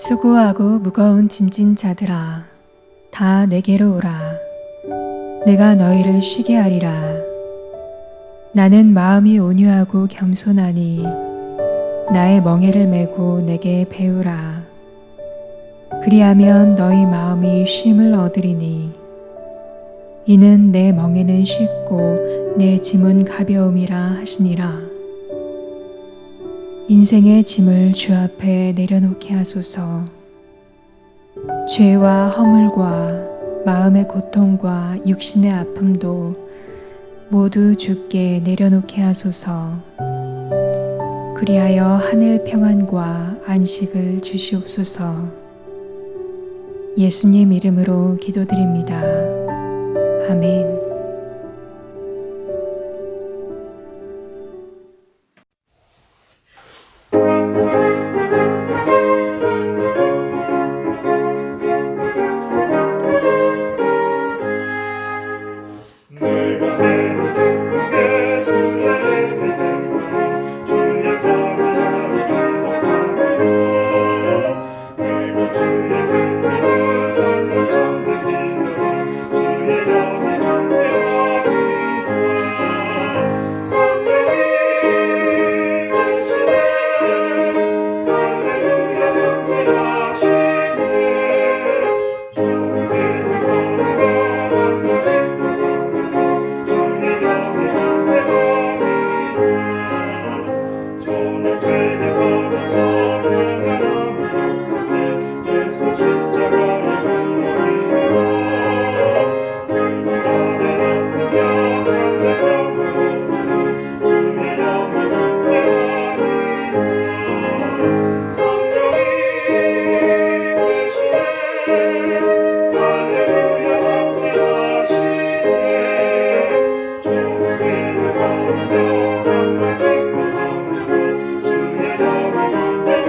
수고하고 무거운 짐진 자들아, 다 내게로 오라. 내가 너희를 쉬게 하리라. 나는 마음이 온유하고 겸손하니 나의 멍에를 메고 내게 배우라. 그리하면 너희 마음이 쉼을 얻으리니 이는 내 멍에는 쉽고 내 짐은 가벼움이라 하시니라. 인생의 짐을 주 앞에 내려놓게 하소서. 죄와 허물과 마음의 고통과 육신의 아픔도 모두 주께 내려놓게 하소서. 그리하여 하늘 평안과 안식을 주시옵소서. 예수님 이름으로 기도드립니다. 아멘. 내가 매일 기쁘게 순례를 기대하며 주의 밤이 나를 감동하리라. 내가 주의 긍휼을 받는 참된 믿음으로 주의 영이 함께하리라. 성령이 계시네 할렐루야 함께하시네. 주의 길을 걸으며 만나는 저는 죄에 빠져서 평안함이 없었네. 예수 십자가의 공로이니라. 이날 아래 엎드려 참된 영으로 주의 영이 함께하리라. 성령이 계시네 할렐루야 함께하시네. 좋은 길을 걸으며 만나 기뻐하리라. 주의 영이 함께하리라.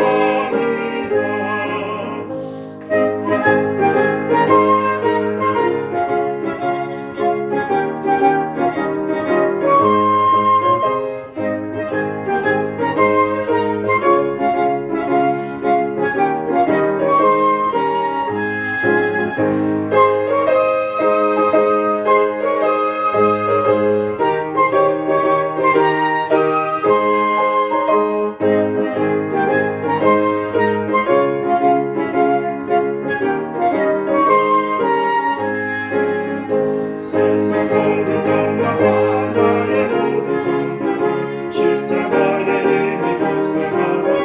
세상 모든 욕망과 나의 모든 정욕은 십자가의 힘이 고생하네.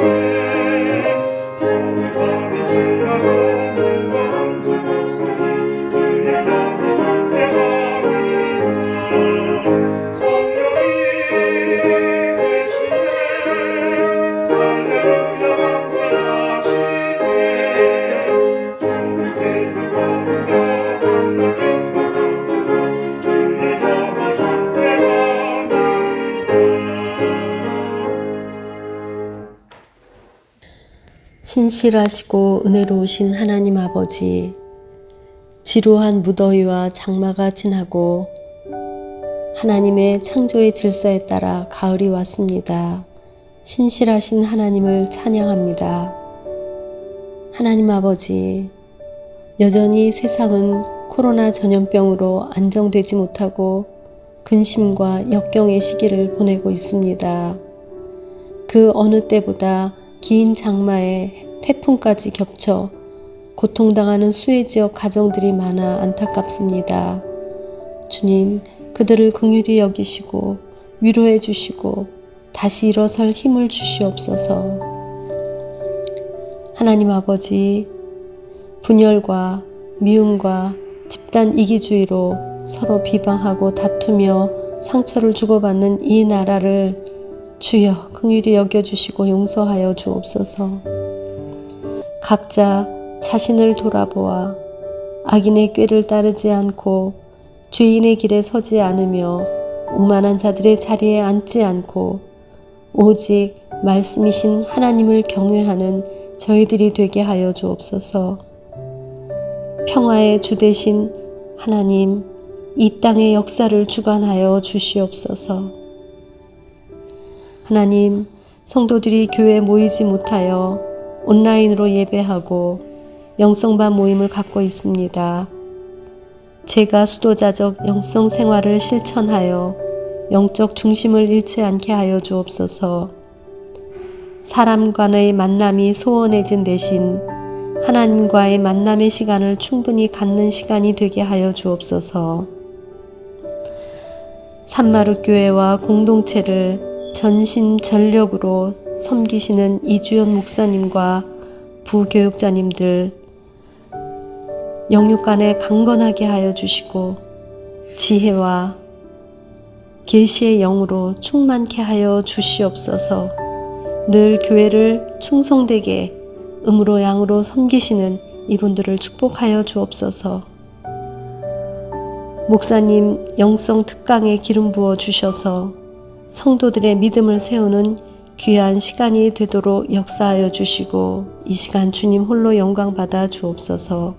오늘 밤이 지나고 무거운 짐 없으니 주의 영이 함께하리라. 성령이 계시네 할렐루야 함께하시네. 좋은 길을 걸으며 만나 기뻐하리라. 주의 영이 함께하리라. 신실하시고 은혜로우신 하나님 아버지, 지루한 무더위와 장마가 지나고 하나님의 창조의 질서에 따라 가을이 왔습니다. 신실하신 하나님을 찬양합니다. 하나님 아버지, 여전히 세상은 코로나 전염병으로 안정되지 못하고 근심과 역경의 시기를 보내고 있습니다. 그 어느 때보다 긴 장마에 태풍까지 겹쳐 고통당하는 수해 지역 가정들이 많아 안타깝습니다. 주님, 그들을 긍휼히 여기시고 위로해 주시고 다시 일어설 힘을 주시옵소서. 하나님 아버지, 분열과 미움과 집단 이기주의로 서로 비방하고 다투며 상처를 주고받는 이 나라를 주여 긍휼히 여겨주시고 용서하여 주옵소서. 각자 자신을 돌아보아 악인의 꾀를 따르지 않고 죄인의 길에 서지 않으며 오만한 자들의 자리에 앉지 않고 오직 말씀이신 하나님을 경외하는 저희들이 되게 하여 주옵소서. 평화의 주 되신 하나님, 이 땅의 역사를 주관하여 주시옵소서. 하나님, 성도들이 교회에 모이지 못하여 온라인으로 예배하고 영성반 모임을 갖고 있습니다. 제가 수도자적 영성 생활을 실천하여 영적 중심을 잃지 않게 하여 주옵소서. 사람 간의 만남이 소원해진 대신 하나님과의 만남의 시간을 충분히 갖는 시간이 되게 하여 주옵소서. 산마루 교회와 공동체를 전심전력으로 섬기시는 이주연 목사님과 부교육자님들 영육간에 강건하게 하여 주시고 지혜와 계시의 영으로 충만케 하여 주시옵소서. 늘 교회를 충성되게 음으로 양으로 섬기시는 이분들을 축복하여 주옵소서. 목사님 영성 특강에 기름 부어 주셔서 성도들의 믿음을 세우는 귀한 시간이 되도록 역사하여 주시고 이 시간 주님 홀로 영광 받아 주옵소서.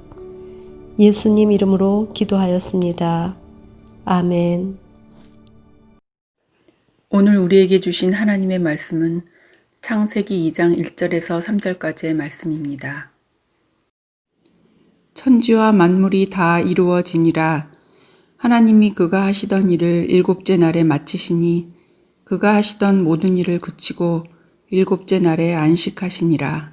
예수님 이름으로 기도하였습니다. 아멘. 오늘 우리에게 주신 하나님의 말씀은 창세기 2장 1절에서 3절까지의 말씀입니다. 천지와 만물이 다 이루어지니라. 하나님이 그가 하시던 일을 일곱째 날에 마치시니 그가 하시던 모든 일을 그치고 일곱째 날에 안식하시니라.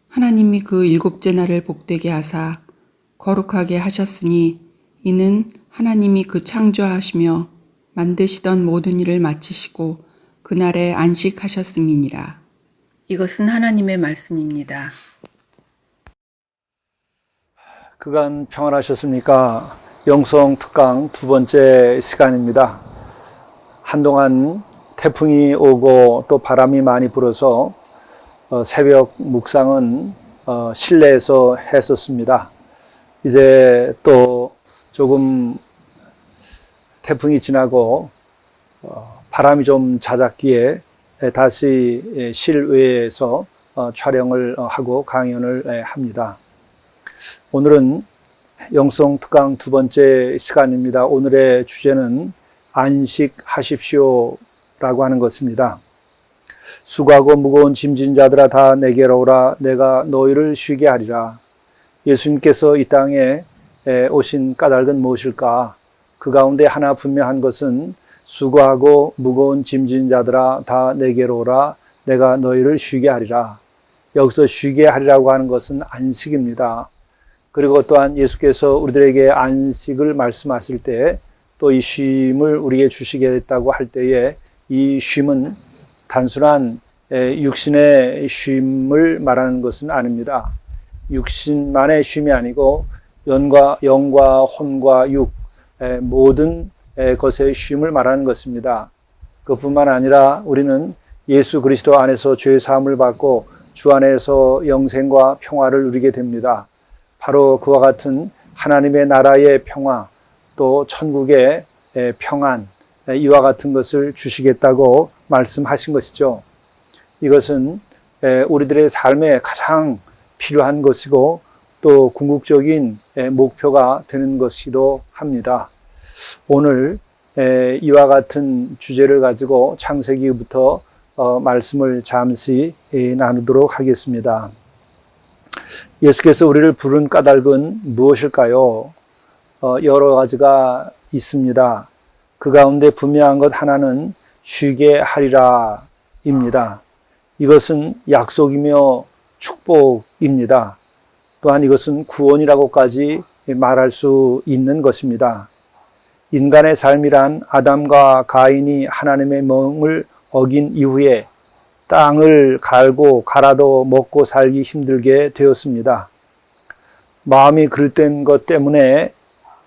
하나님이 그 일곱째 날을 복되게 하사 거룩하게 하셨으니 이는 하나님이 그 창조하시며 만드시던 모든 일을 마치시고 그날에 안식하셨음이니라. 이것은 하나님의 말씀입니다. 그간 평안하셨습니까? 영성 특강 두 번째 시간입니다. 한동안 태풍이 오고 또 바람이 많이 불어서 새벽 묵상은 실내에서 했었습니다. 이제 또 조금 태풍이 지나고 바람이 좀 잦았기에 다시 실외에서 촬영을 하고 강연을 합니다. 오늘은 영성 특강 두 번째 시간입니다. 오늘의 주제는 안식하십시오 라고 하는 것입니다. 수고하고 무거운 짐진 자들아 다 내게로 오라. 내가 너희를 쉬게 하리라. 예수님께서 이 땅에 오신 까닭은 무엇일까? 그 가운데 하나 분명한 것은 수고하고 무거운 짐진 자들아 다 내게로 오라. 내가 너희를 쉬게 하리라. 여기서 쉬게 하리라고 하는 것은 안식입니다. 그리고 또한 예수께서 우리들에게 안식을 말씀하실 때 또 이 쉼을 우리에게 주시겠다고 할 때에 이 쉼은 단순한 육신의 쉼을 말하는 것은 아닙니다. 육신만의 쉼이 아니고 영과 혼과 육 모든 것의 쉼을 말하는 것입니다. 그뿐만 아니라 우리는 예수 그리스도 안에서 죄 사함을 받고 주 안에서 영생과 평화를 누리게 됩니다. 바로 그와 같은 하나님의 나라의 평화 또 천국의 평안 이와 같은 것을 주시겠다고 말씀하신 것이죠. 이것은 우리들의 삶에 가장 필요한 것이고 또 궁극적인 목표가 되는 것이기도 합니다. 오늘 이와 같은 주제를 가지고 창세기부터 말씀을 잠시 나누도록 하겠습니다. 예수께서 우리를 부른 까닭은 무엇일까요? 여러 가지가 있습니다. 그 가운데 분명한 것 하나는 쉬게 하리라 입니다. 이것은 약속이며 축복입니다. 또한 이것은 구원이라고까지 말할 수 있는 것입니다. 인간의 삶이란 아담과 가인이 하나님의 명을 어긴 이후에 땅을 갈고 갈아도 먹고 살기 힘들게 되었습니다. 마음이 그릇된 것 때문에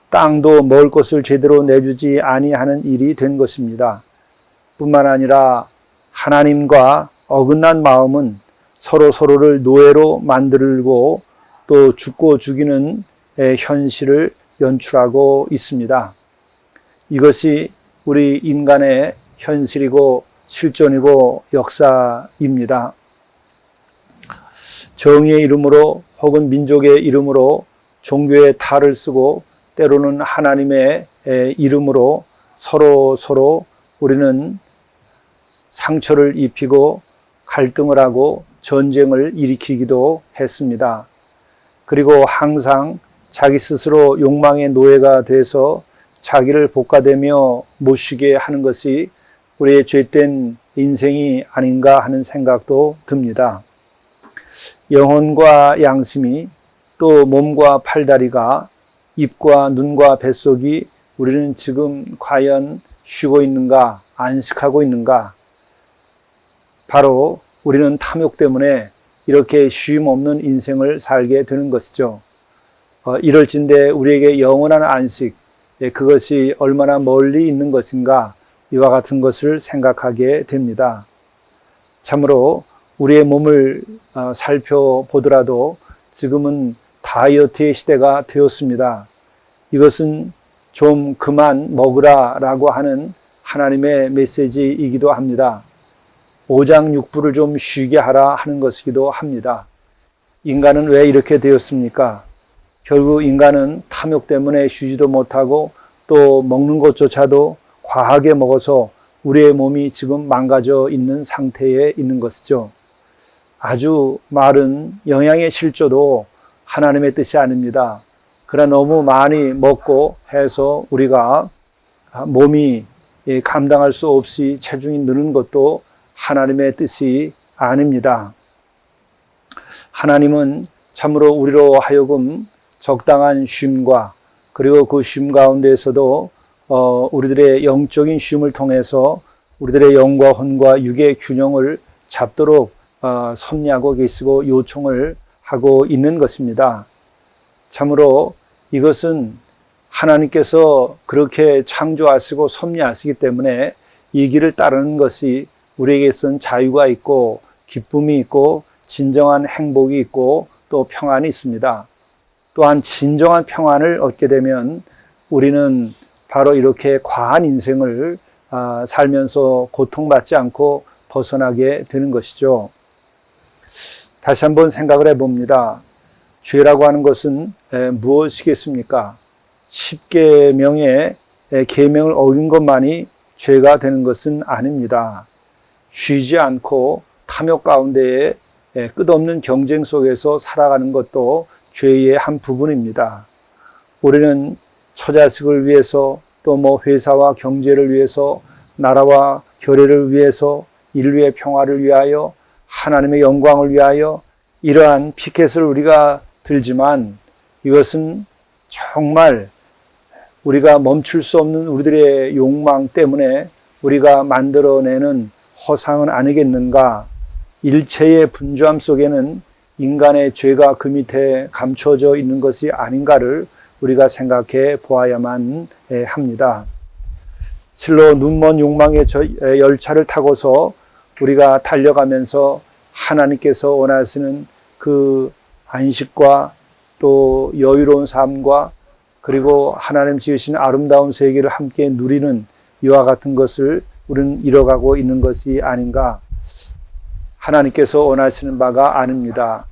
땅도 먹을 것을 제대로 내주지 아니하는 일이 된 것입니다. 뿐만 아니라 하나님과 어긋난 마음은 서로를 노예로 만들고 또 죽고 죽이는 현실을 연출하고 있습니다. 이것이 우리 인간의 현실이고 실존이고 역사입니다. 정의의 이름으로 혹은 민족의 이름으로 종교의 탈을 쓰고 때로는 하나님의 이름으로 서로 우리는 상처를 입히고 갈등을 하고 전쟁을 일으키기도 했습니다. 그리고 항상 자기 스스로 욕망의 노예가 돼서 자기를 볶아대며 못 쉬게 하는 것이 우리의 죄된 인생이 아닌가 하는 생각도 듭니다. 영혼과 양심이 또 몸과 팔다리가 입과 눈과 뱃속이 우리는 지금 과연 쉬고 있는가, 안식하고 있는가? 바로 우리는 탐욕 때문에 이렇게 쉼 없는 인생을 살게 되는 것이죠. 이럴진데 우리에게 영원한 안식, 그것이 얼마나 멀리 있는 것인가, 이와 같은 것을 생각하게 됩니다. 참으로 우리의 몸을 살펴보더라도 지금은 다이어트의 시대가 되었습니다. 이것은 좀 그만 먹으라라고 하는 하나님의 메시지이기도 합니다. 오장육부를 좀 쉬게 하라 하는 것이기도 합니다. 인간은 왜 이렇게 되었습니까? 결국 인간은 탐욕 때문에 쉬지도 못하고 또 먹는 것조차도 과하게 먹어서 우리의 몸이 지금 망가져 있는 상태에 있는 것이죠. 아주 마른 영양의 실조도 하나님의 뜻이 아닙니다. 그러나 너무 많이 먹고 해서 우리가 몸이 감당할 수 없이 체중이 느는 것도 하나님의 뜻이 아닙니다. 하나님은 참으로 우리로 하여금 적당한 쉼과 그리고 그 쉼 가운데에서도 우리들의 영적인 쉼을 통해서 우리들의 영과 혼과 육의 균형을 잡도록 섭리하고 계시고 요청을 하고 있는 것입니다. 참으로 이것은 하나님께서 그렇게 창조하시고 섭리하시기 때문에 이 길을 따르는 것이 우리에게선 자유가 있고 기쁨이 있고 진정한 행복이 있고 또 평안이 있습니다. 또한 진정한 평안을 얻게 되면 우리는 바로 이렇게 과한 인생을 살면서 고통받지 않고 벗어나게 되는 것이죠. 다시 한번 생각을 해봅니다. 죄라고 하는 것은 무엇이겠습니까? 10계명의 계명을 어긴 것만이 죄가 되는 것은 아닙니다. 쉬지 않고 탐욕 가운데에 끝없는 경쟁 속에서 살아가는 것도 죄의 한 부분입니다. 우리는 처자식을 위해서 또 회사와 경제를 위해서 나라와 교회를 위해서 인류의 평화를 위하여 하나님의 영광을 위하여 이러한 피켓을 우리가 들지만 이것은 정말 우리가 멈출 수 없는 우리들의 욕망 때문에 우리가 만들어내는 허상은 아니겠는가? 일체의 분주함 속에는 인간의 죄가 그 밑에 감춰져 있는 것이 아닌가를 우리가 생각해 보아야만 합니다. 실로 눈먼 욕망의 열차를 타고서 우리가 달려가면서 하나님께서 원하시는 그 안식과 또 여유로운 삶과 그리고 하나님 지으신 아름다운 세계를 함께 누리는 이와 같은 것을 우리는 잃어가고 있는 것이 아닌가. 하나님께서 원하시는 바가 아닙니다.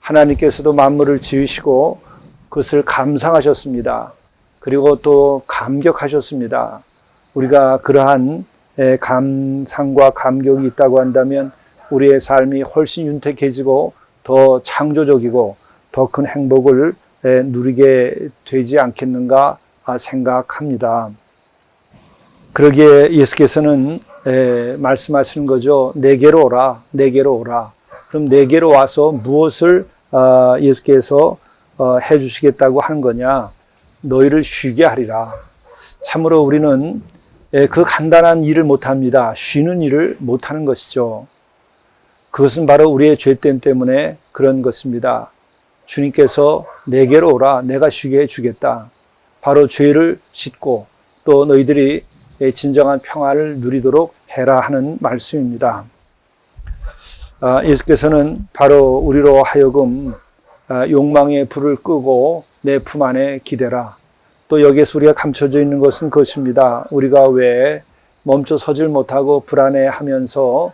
하나님께서도 만물을 지으시고 그것을 감상하셨습니다. 그리고 또 감격하셨습니다. 우리가 그러한 감상과 감격이 있다고 한다면 우리의 삶이 훨씬 윤택해지고 더 창조적이고 더 큰 행복을 누리게 되지 않겠는가 생각합니다. 그러기에 예수께서는 말씀하시는 거죠. 내게로 오라, 내게로 오라. 그럼 내게로 와서 무엇을 예수께서 해주시겠다고 하는 거냐? 너희를 쉬게 하리라. 참으로 우리는 그 간단한 일을 못합니다. 쉬는 일을 못하는 것이죠. 그것은 바로 우리의 죄됨 때문에 그런 것입니다. 주님께서 내게로 오라, 내가 쉬게 해주겠다. 바로 죄를 씻고 또 너희들이 진정한 평화를 누리도록 해라 하는 말씀입니다. 예수께서는 바로 우리로 하여금 욕망의 불을 끄고 내 품 안에 기대라. 또 여기에서 우리가 감춰져 있는 것은 그것입니다. 우리가 왜 멈춰 서질 못하고 불안해하면서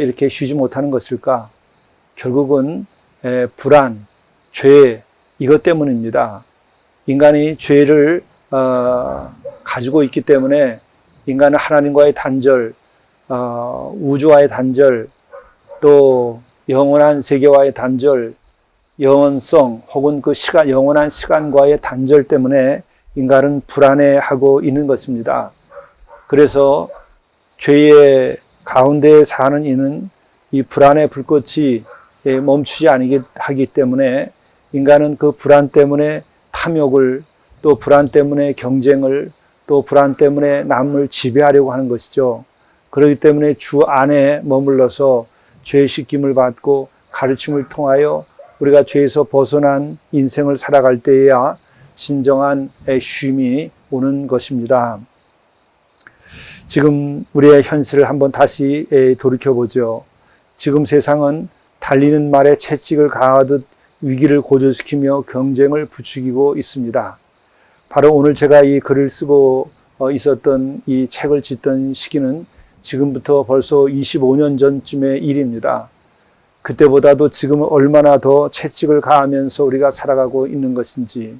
이렇게 쉬지 못하는 것일까? 결국은 불안, 죄, 이것 때문입니다. 인간이 죄를 가지고 있기 때문에 인간은 하나님과의 단절, 우주와의 단절, 또 영원한 세계와의 단절, 영원성 혹은 그 시간, 영원한 시간과의 단절 때문에 인간은 불안해하고 있는 것입니다. 그래서 죄의 가운데에 사는 이는 이 불안의 불꽃이 멈추지 하기 때문에 인간은 그 불안 때문에 탐욕을, 또 불안 때문에 경쟁을, 또 불안 때문에 남을 지배하려고 하는 것이죠. 그렇기 때문에 주 안에 머물러서 죄의 씻김을 받고 가르침을 통하여 우리가 죄에서 벗어난 인생을 살아갈 때에야 진정한 쉼이 오는 것입니다. 지금 우리의 현실을 한번 다시 돌이켜보죠. 지금 세상은 달리는 말에 채찍을 가하듯 위기를 고조시키며 경쟁을 부추기고 있습니다. 바로 오늘 제가 이 글을 쓰고 있었던 이 책을 짓던 시기는 지금부터 벌써 25년 전쯤의 일입니다. 그때보다도 지금은 얼마나 더 채찍을 가하면서 우리가 살아가고 있는 것인지,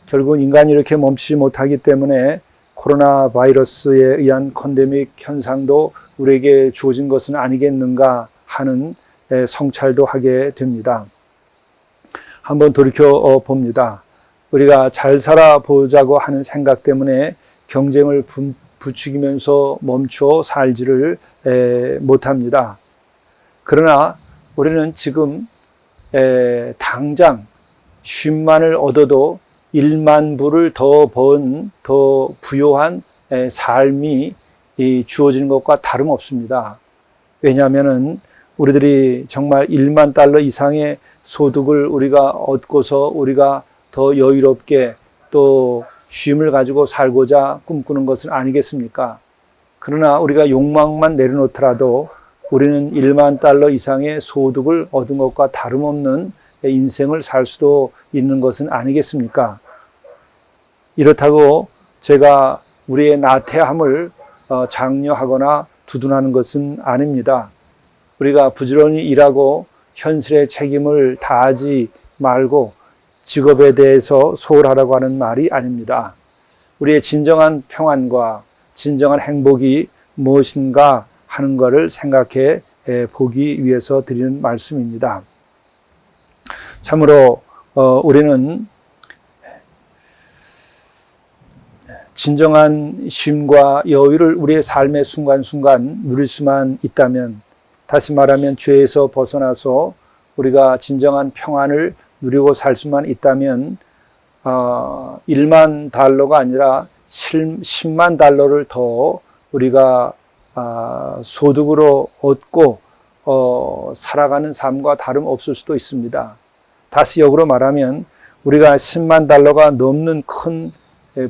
결국 인간이 이렇게 멈추지 못하기 때문에 코로나 바이러스에 의한 팬데믹 현상도 우리에게 주어진 것은 아니겠는가 하는 성찰도 하게 됩니다. 한번 돌이켜 봅니다. 우리가 잘 살아보자고 하는 생각 때문에 경쟁을 부추기면서 멈춰 살지를 못합니다. 그러나 우리는 지금 당장 쉼만을 얻어도 1만 불을 더 번, 더 부요한 삶이 주어지는 것과 다름없습니다. 왜냐하면 우리들이 정말 1만 달러 이상의 소득을 우리가 얻고서 우리가 더 여유롭게 또 쉼을 가지고 살고자 꿈꾸는 것은 아니겠습니까? 그러나 우리가 욕망만 내려놓더라도 우리는 1만 달러 이상의 소득을 얻은 것과 다름없는 인생을 살 수도 있는 것은 아니겠습니까? 이렇다고 제가 우리의 나태함을 장려하거나 두둔하는 것은 아닙니다. 우리가 부지런히 일하고 현실의 책임을 다하지 말고 직업에 대해서 소홀하라고 하는 말이 아닙니다. 우리의 진정한 평안과 진정한 행복이 무엇인가 하는 것을 생각해 보기 위해서 드리는 말씀입니다. 참으로 우리는 진정한 쉼과 여유를 우리의 삶의 순간순간 누릴 수만 있다면, 다시 말하면 죄에서 벗어나서 우리가 진정한 평안을 누리고 살 수만 있다면 1만 달러가 아니라 10만 달러를 더 우리가 소득으로 얻고 살아가는 삶과 다름없을 수도 있습니다. 다시 역으로 말하면 우리가 10만 달러가 넘는 큰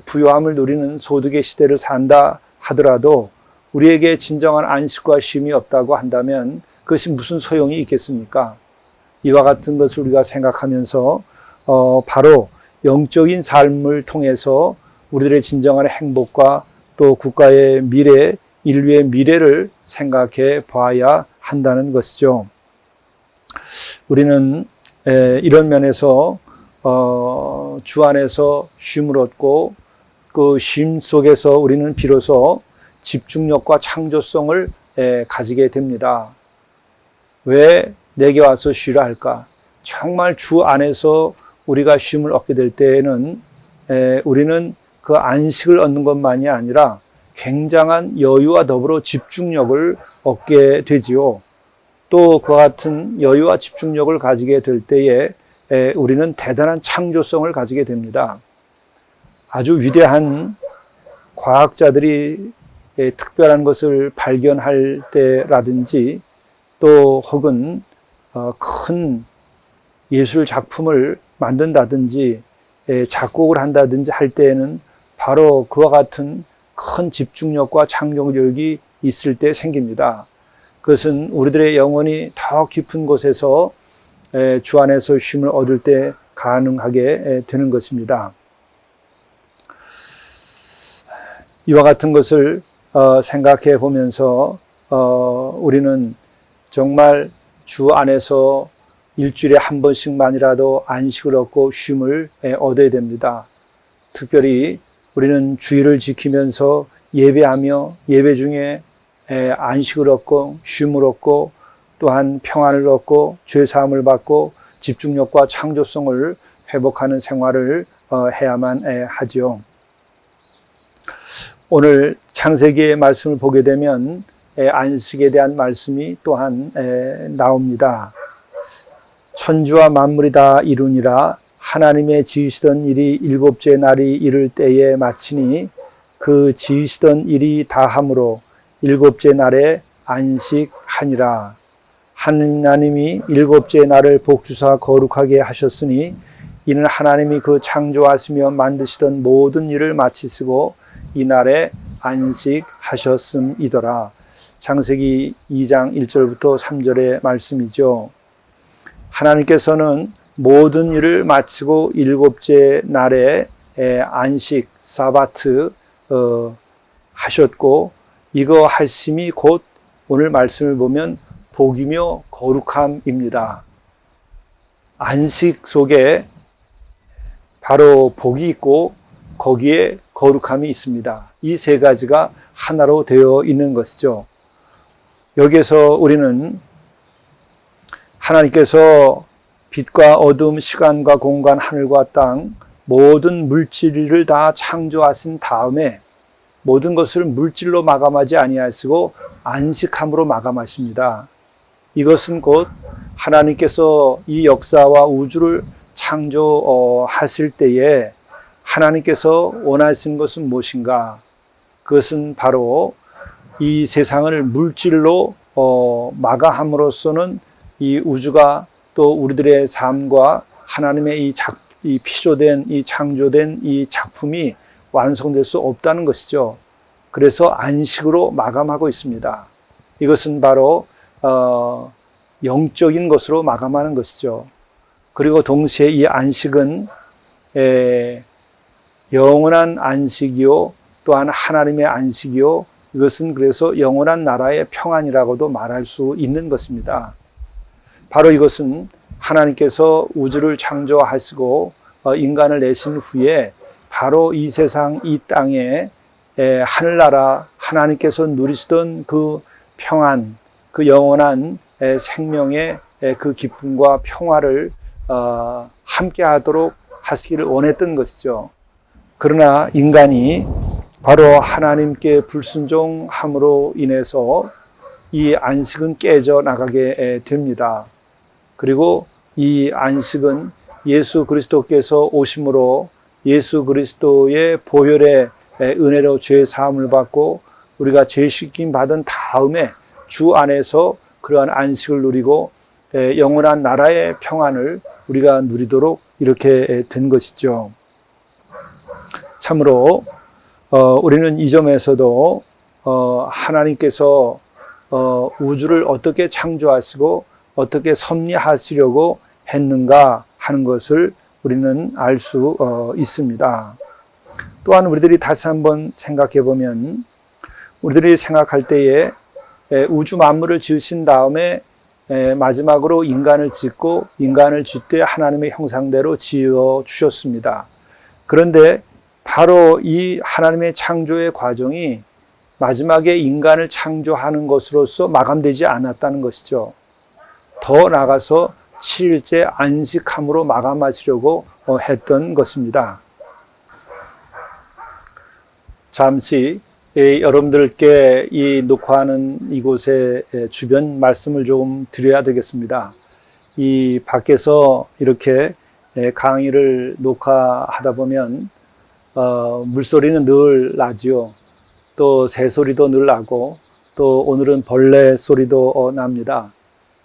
부유함을 누리는 소득의 시대를 산다 하더라도 우리에게 진정한 안식과 쉼이 없다고 한다면 그것이 무슨 소용이 있겠습니까? 이와 같은 것을 우리가 생각하면서 바로 영적인 삶을 통해서 우리들의 진정한 행복과 또 국가의 미래, 인류의 미래를 생각해 봐야 한다는 것이죠. 우리는 이런 면에서 주 안에서 쉼을 얻고 그 쉼 속에서 우리는 비로소 집중력과 창조성을 가지게 됩니다. 왜 내게 와서 쉬라 할까? 정말 주 안에서 우리가 쉼을 얻게 될 때에는 우리는 그 안식을 얻는 것만이 아니라 굉장한 여유와 더불어 집중력을 얻게 되지요. 또 그와 같은 여유와 집중력을 가지게 될 때에 우리는 대단한 창조성을 가지게 됩니다. 아주 위대한 과학자들이 특별한 것을 발견할 때라든지 또 혹은 큰 예술 작품을 만든다든지 작곡을 한다든지 할 때에는 바로 그와 같은 큰 집중력과 창조력이 있을 때 생깁니다. 그것은 우리들의 영혼이 더 깊은 곳에서 주 안에서 쉼을 얻을 때 가능하게 되는 것입니다. 이와 같은 것을 생각해 보면서 우리는 정말 주 안에서 일주일에 한 번씩만이라도 안식을 얻고 쉼을 얻어야 됩니다. 특별히 우리는 주일을 지키면서 예배하며 예배 중에 안식을 얻고 쉼을 얻고 또한 평안을 얻고 죄사함을 받고 집중력과 창조성을 회복하는 생활을 해야만 하지요. 오늘 창세기의 말씀을 보게 되면 안식에 대한 말씀이 또한 나옵니다. 천지와 만물이 다 이루니라 하나님의 지으시던 일이 일곱째 날이 이를 때에 마치니 그 지으시던 일이 다함으로 일곱째 날에 안식하니라. 하나님이 일곱째 날을 복주사 거룩하게 하셨으니 이는 하나님이 그 창조하시며 만드시던 모든 일을 마치시고 이 날에 안식하셨음이더라. 창세기 2장 1절부터 3절의 말씀이죠. 하나님께서는 모든 일을 마치고 일곱째 날에 안식, 사바트 하셨고 이거 하심이 곧 오늘 말씀을 보면 복이며 거룩함입니다. 안식 속에 바로 복이 있고 거기에 거룩함이 있습니다. 이 세 가지가 하나로 되어 있는 것이죠. 여기에서 우리는 하나님께서 빛과 어둠, 시간과 공간, 하늘과 땅 모든 물질을 다 창조하신 다음에 모든 것을 물질로 마감하지 아니하시고 안식함으로 마감하십니다. 이것은 곧 하나님께서 이 역사와 우주를 창조하실 때에 하나님께서 원하신 것은 무엇인가? 그것은 바로 이 세상을 물질로 마감함으로써는 이 우주가 또 우리들의 삶과 하나님의 이 피조된 이 창조된 이 작품이 완성될 수 없다는 것이죠. 그래서 안식으로 마감하고 있습니다. 이것은 바로 영적인 것으로 마감하는 것이죠. 그리고 동시에 이 안식은 영원한 안식이요 또한 하나님의 안식이요 이것은 그래서 영원한 나라의 평안이라고도 말할 수 있는 것입니다. 바로 이것은 하나님께서 우주를 창조하시고 인간을 내신 후에 바로 이 세상 이 땅에 하늘나라 하나님께서 누리시던 그 평안, 그 영원한 생명의 그 기쁨과 평화를 함께 하도록 하시기를 원했던 것이죠. 그러나 인간이 바로 하나님께 불순종함으로 인해서 이 안식은 깨져 나가게 됩니다. 그리고 이 안식은 예수 그리스도께서 오심으로 예수 그리스도의 보혈의 은혜로 죄 사함을 받고 우리가 죄 씻김 받은 다음에 주 안에서 그러한 안식을 누리고 영원한 나라의 평안을 우리가 누리도록 이렇게 된 것이죠. 참으로 우리는 이 점에서도 하나님께서 우주를 어떻게 창조하시고 어떻게 섭리하시려고 했는가 하는 것을 우리는 알 수 있습니다. 또한 우리들이 다시 한번 생각해 보면 우리들이 생각할 때에 우주 만물을 지으신 다음에 마지막으로 인간을 짓고 인간을 짓되 하나님의 형상대로 지어 주셨습니다. 그런데 바로 이 하나님의 창조의 과정이 마지막에 인간을 창조하는 것으로서 마감되지 않았다는 것이죠. 더 나아가서 7일째 안식함으로 마감하시려고 했던 것입니다. 잠시 여러분들께 이 녹화하는 이곳의 주변 말씀을 좀 드려야 되겠습니다. 이 밖에서 이렇게 강의를 녹화하다 보면 물소리는 늘 나지요. 또 새소리도 늘 나고 또 오늘은 벌레 소리도 납니다.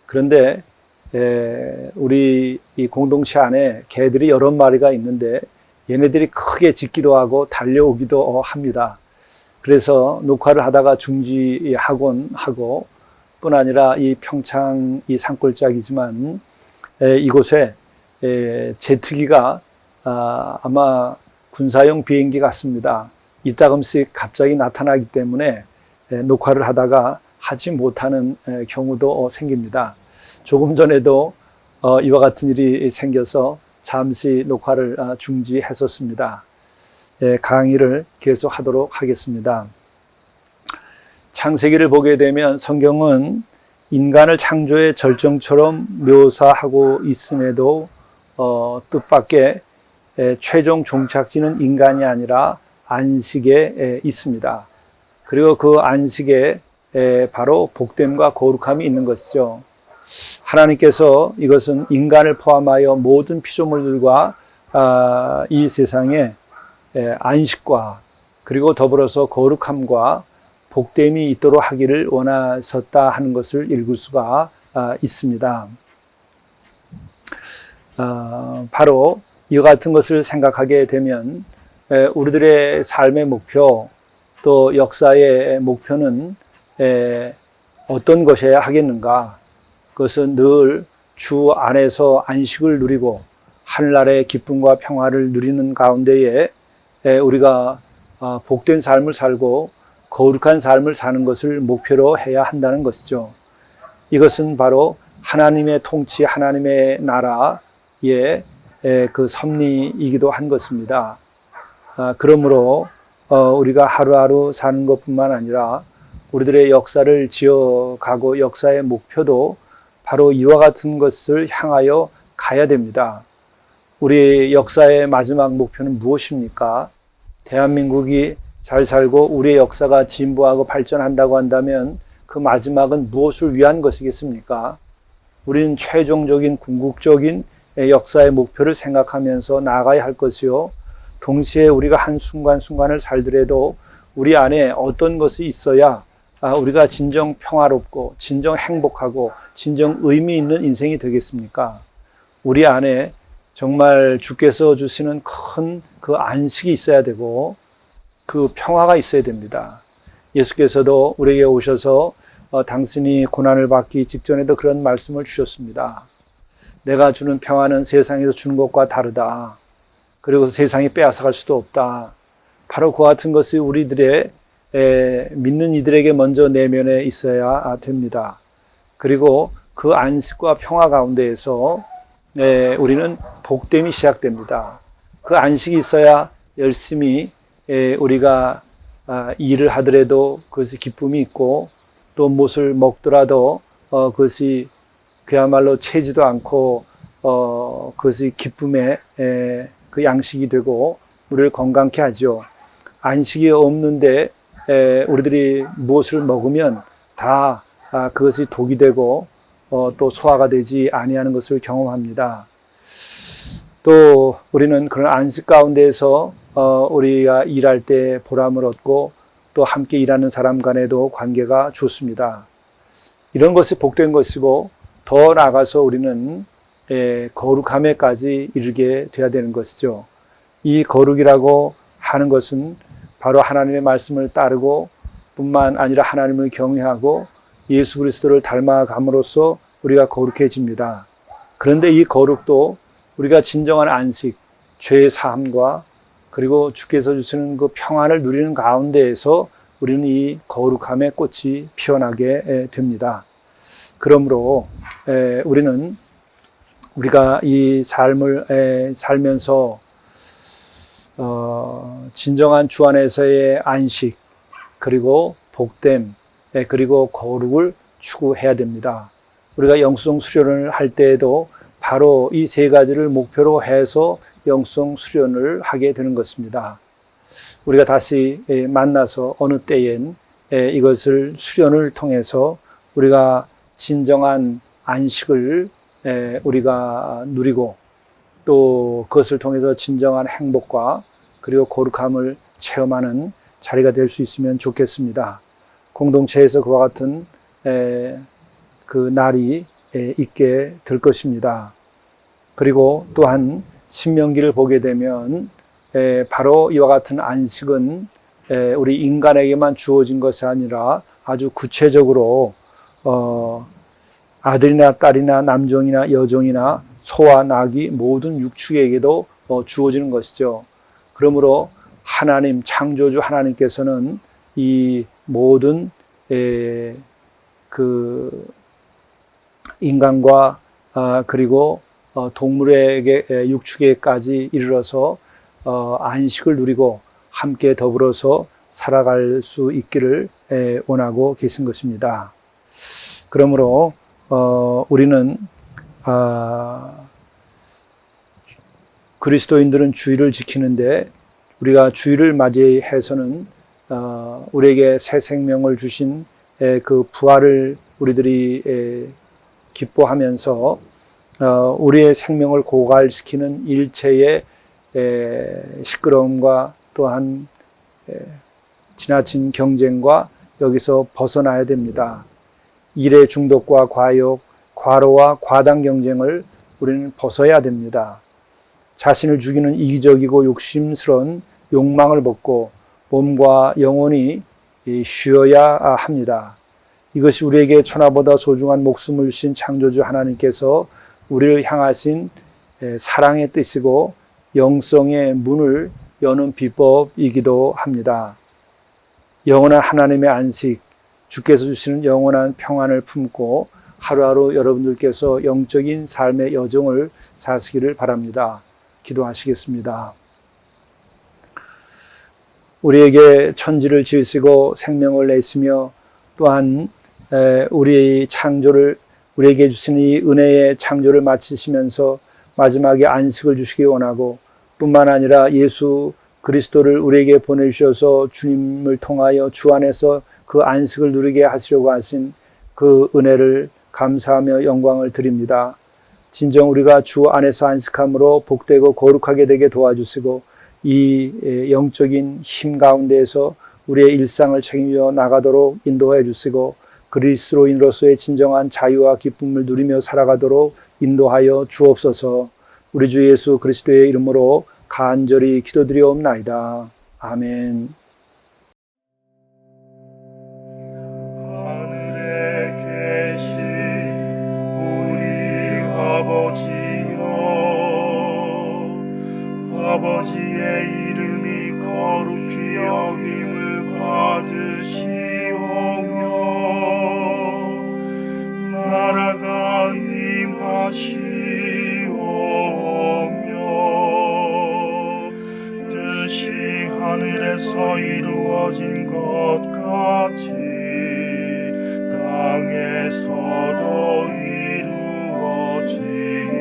그런데 우리 이 공동체 안에 개들이 여러 마리가 있는데 얘네들이 크게 짖기도 하고 달려오기도 합니다. 그래서 녹화를 하다가 중지하곤 하고 뿐 아니라 이 평창 이 산골짜기지만 이곳에 제트기가 아마 군사용 비행기 같습니다. 이따금씩 갑자기 나타나기 때문에 녹화를 하다가 하지 못하는 경우도 생깁니다. 조금 전에도 이와 같은 일이 생겨서 잠시 녹화를 중지했었습니다. 강의를 계속하도록 하겠습니다. 창세기를 보게 되면 성경은 인간을 창조의 절정처럼 묘사하고 있음에도 뜻밖의 최종 종착지는 인간이 아니라 안식에 있습니다. 그리고 그 안식에 바로 복됨과 거룩함이 있는 것이죠. 하나님께서 이것은 인간을 포함하여 모든 피조물들과 이 세상에 안식과 그리고 더불어서 거룩함과 복됨이 있도록 하기를 원하셨다 하는 것을 읽을 수가 있습니다. 바로 이와 같은 것을 생각하게 되면 우리들의 삶의 목표 또 역사의 목표는 어떤 것이어야 하겠는가? 그것은 늘 주 안에서 안식을 누리고 하늘나라의 기쁨과 평화를 누리는 가운데에 우리가 복된 삶을 살고 거룩한 삶을 사는 것을 목표로 해야 한다는 것이죠. 이것은 바로 하나님의 통치, 하나님의 나라의 그 섭리이기도 한 것입니다. 그러므로 우리가 하루하루 사는 것뿐만 아니라 우리들의 역사를 지어가고 역사의 목표도 바로 이와 같은 것을 향하여 가야 됩니다. 우리 역사의 마지막 목표는 무엇입니까? 대한민국이 잘 살고 우리의 역사가 진보하고 발전한다고 한다면 그 마지막은 무엇을 위한 것이겠습니까? 우리는 최종적인 궁극적인 역사의 목표를 생각하면서 나아가야 할 것이요. 동시에 우리가 한 순간순간을 살더라도 우리 안에 어떤 것이 있어야 우리가 진정 평화롭고 진정 행복하고 진정 의미 있는 인생이 되겠습니까? 우리 안에 정말 주께서 주시는 큰 그 안식이 있어야 되고 그 평화가 있어야 됩니다. 예수께서도 우리에게 오셔서 당신이 고난을 받기 직전에도 그런 말씀을 주셨습니다. 내가 주는 평화는 세상에서 주는 것과 다르다. 그리고 세상이 빼앗아갈 수도 없다. 바로 그와 같은 것이 우리들의 믿는 이들에게 먼저 내면에 있어야 됩니다. 그리고 그 안식과 평화 가운데에서 우리는 복됨이 시작됩니다. 그 안식이 있어야 열심히 우리가 일을 하더라도 그것이 기쁨이 있고 또 무엇을 먹더라도 그것이 그야말로 채지도 않고 그것이 기쁨의 그 양식이 되고 우리를 건강케 하죠. 안식이 없는데 우리들이 무엇을 먹으면 다 그것이 독이 되고 또 소화가 되지 아니하는 것을 경험합니다. 또 우리는 그런 안식 가운데에서 우리가 일할 때 보람을 얻고 또 함께 일하는 사람 간에도 관계가 좋습니다. 이런 것이 복된 것이고 더 나아가서 우리는 거룩함에까지 이르게 되어야 되는 것이죠. 이 거룩이라고 하는 것은 바로 하나님의 말씀을 따르고 뿐만 아니라 하나님을 경외하고 예수 그리스도를 닮아감으로써 우리가 거룩해집니다. 그런데 이 거룩도 우리가 진정한 안식, 죄의 사함과 그리고 주께서 주시는 그 평안을 누리는 가운데에서 우리는 이 거룩함의 꽃이 피어나게 됩니다. 그러므로 우리는 우리가 이 삶을 살면서 진정한 주 안에서의 안식, 그리고 복됨, 그리고 거룩을 추구해야 됩니다. 우리가 영성 수련을 할 때에도 바로 이 세 가지를 목표로 해서 영성 수련을 하게 되는 것입니다. 우리가 다시 만나서 어느 때엔 이것을 수련을 통해서 우리가 진정한 안식을 우리가 누리고 또 그것을 통해서 진정한 행복과 그리고 거룩함을 체험하는 자리가 될 수 있으면 좋겠습니다. 공동체에서 그와 같은 그 날이 있게 될 것입니다. 그리고 또한 신명기를 보게 되면 바로 이와 같은 안식은 우리 인간에게만 주어진 것이 아니라 아주 구체적으로 아들이나 딸이나 남종이나 여종이나 소와 낙이 모든 육축에게도 주어지는 것이죠. 그러므로 하나님, 창조주 하나님께서는 이 모든 그 인간과 그리고 동물에게 육축에까지 이르러서 안식을 누리고 함께 더불어서 살아갈 수 있기를 원하고 계신 것입니다. 그러므로 우리는 그리스도인들은 주일을 지키는데 우리가 주일을 맞이해서는 우리에게 새 생명을 주신 그 부활을 우리들이 기뻐하면서 우리의 생명을 고갈시키는 일체의 시끄러움과 또한 지나친 경쟁과 여기서 벗어나야 됩니다. 일의 중독과 과욕, 과로와 과당 경쟁을 우리는 벗어야 됩니다. 자신을 죽이는 이기적이고 욕심스러운 욕망을 벗고 몸과 영혼이 쉬어야 합니다. 이것이 우리에게 천하보다 소중한 목숨을 주신 창조주 하나님께서 우리를 향하신 사랑의 뜻이고 영성의 문을 여는 비법이기도 합니다. 영원한 하나님의 안식, 주께서 주시는 영원한 평안을 품고 하루하루 여러분들께서 영적인 삶의 여정을 사시기를 바랍니다. 기도하시겠습니다. 우리에게 천지를 지으시고 생명을 내시며 또한 우리의 창조를 우리에게 주신 이 은혜의 창조를 마치시면서 마지막에 안식을 주시기 원하고 뿐만 아니라 예수 그리스도를 우리에게 보내주셔서 주님을 통하여 주 안에서 그 안식을 누리게 하시려고 하신 그 은혜를 감사하며 영광을 드립니다. 진정 우리가 주 안에서 안식함으로 복되고 거룩하게 되게 도와주시고 이 영적인 힘 가운데에서 우리의 일상을 책임져 나가도록 인도해 주시고 그리스도인으로서의 진정한 자유와 기쁨을 누리며 살아가도록 인도하여 주옵소서. 우리 주 예수 그리스도의 이름으로 간절히 기도드리옵나이다. 아멘. 하늘에 계신 우리 아버지여, 아버지의 이름이 거룩히 여김을 받으시오며 나라가 임하시오며 뜻이 하늘에서 이루어진 것 같이 땅에서도 이루어지이다.